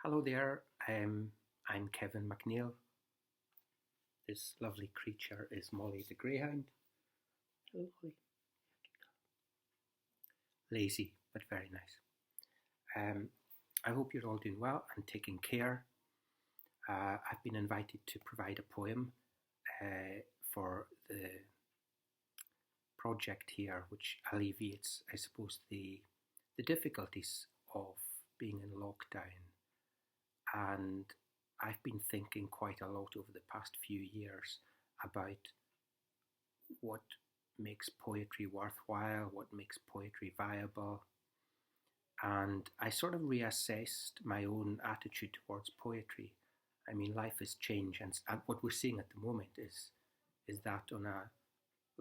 Hello there, I'm Kevin MacNeil. This lovely creature is Molly the Greyhound. Hello, Molly. Lazy, but very nice. I hope you're all doing well and taking care. I've been invited to provide a poem for the project here, which alleviates, I suppose, the difficulties of being in lockdown. And I've been thinking quite a lot over the past few years about what makes poetry worthwhile, what makes poetry viable. And I sort of reassessed my own attitude towards poetry. I mean, life has changed, and what we're seeing at the moment is that on a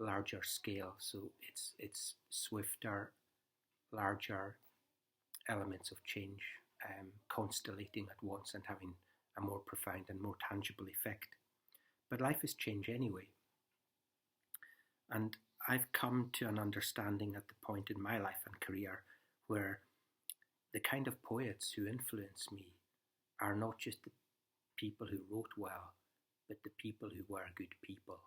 larger scale. So it's swifter, larger elements of change constellating at once and having a more profound and more tangible effect. But life has changed anyway. And I've come to an understanding at the point in my life and career where the kind of poets who influence me are not just the people who wrote well, but the people who were good people.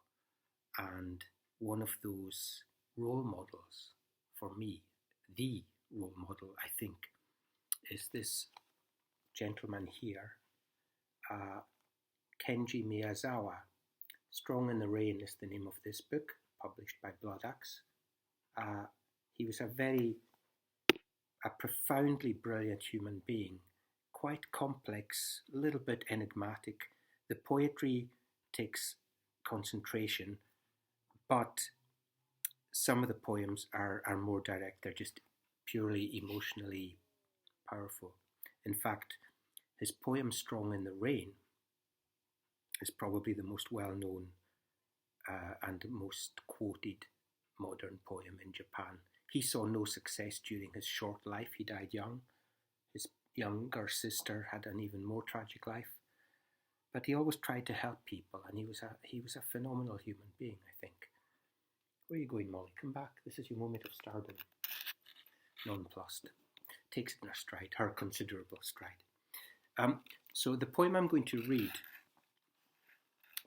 And one of those role models for me, the role model, I think, is this gentleman here, Kenji Miyazawa. Strong in the Rain is the name of this book, published by Blood Axe. He was a profoundly brilliant human being, quite complex, a little bit enigmatic. The poetry takes concentration, but some of the poems are more direct. They're just purely emotionally powerful. In fact, his poem Strong in the Rain is probably the most well-known and most quoted modern poem in Japan. He saw no success during his short life. He died young. His younger sister had an even more tragic life. But he always tried to help people, and he was a phenomenal human being, I think. Where are you going, Molly? Come back. This is your moment of stardom. Nonplussed. Takes it in her stride, her considerable stride. So the poem I'm going to read,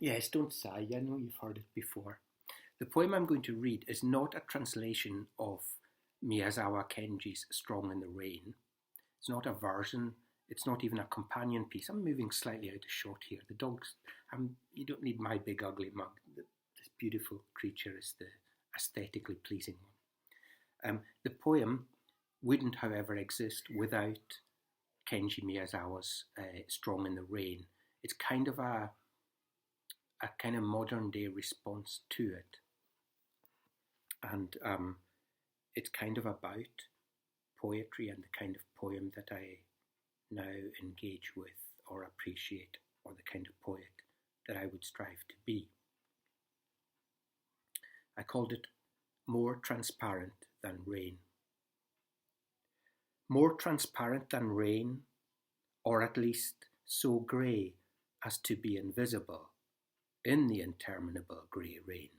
yes, don't sigh, I know you've heard it before. The poem I'm going to read is not a translation of Miyazawa Kenji's Strong in the Rain. It's not a version, it's not even a companion piece. I'm moving slightly out of shot here. The dogs, you don't need my big ugly mug. This beautiful creature is the aesthetically pleasing one. The poem wouldn't, however, exist without Kenji Miyazawa's Strong in the Rain. It's kind of a kind of modern day response to it. And it's kind of about poetry and the kind of poem that I now engage with or appreciate, or the kind of poet that I would strive to be. I called it More Transparent Than Rain. More transparent than rain, or at least so grey as to be invisible in the interminable grey rain.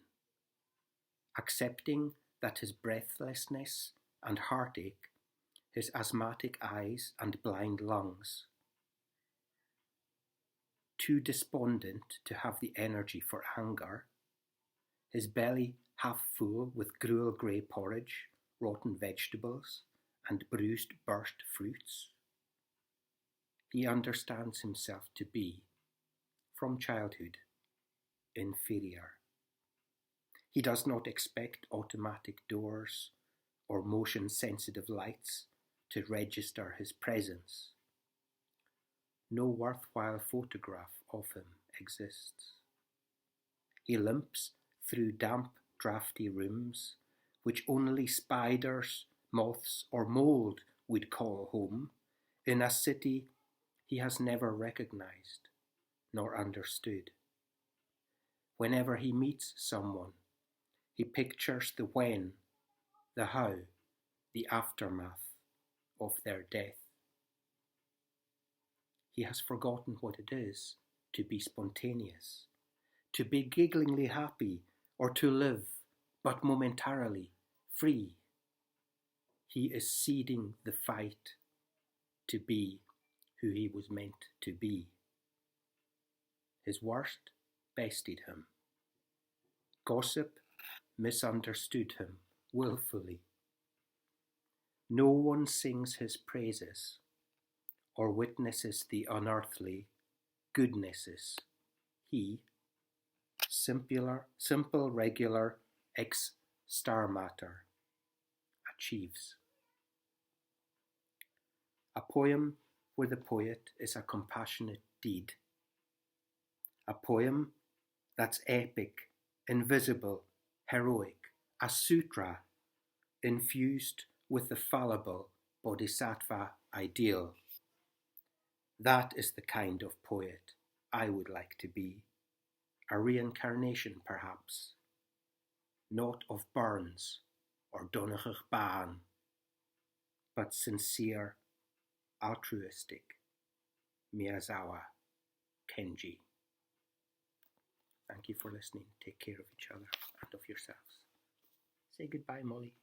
Accepting that his breathlessness and heartache, his asthmatic eyes and blind lungs, too despondent to have the energy for anger, his belly half full with gruel grey porridge, rotten vegetables, and bruised burst fruits. He understands himself to be, from childhood, inferior. He does not expect automatic doors or motion-sensitive lights to register his presence. No worthwhile photograph of him exists. He limps through damp, drafty rooms, which only spiders, moths, or mould would call home, in a city he has never recognized nor understood. Whenever he meets someone, he pictures the when, the how, the aftermath of their death. He has forgotten what it is to be spontaneous, to be gigglingly happy, or to live, but momentarily, free. He is ceding the fight to be who he was meant to be. His worst bested him. Gossip misunderstood him wilfully. No one sings his praises or witnesses the unearthly goodnesses he, simple, regular, ex-star matter, achieves. A poem where the poet is a compassionate deed. A poem that's epic, invisible, heroic, a sutra infused with the fallible bodhisattva ideal. That is the kind of poet I would like to be. A reincarnation, perhaps, not of Burns or Donegal Ban, but sincere, altruistic Miyazawa Kenji. Thank you for listening. Take care of each other and of yourselves. Say goodbye, Molly.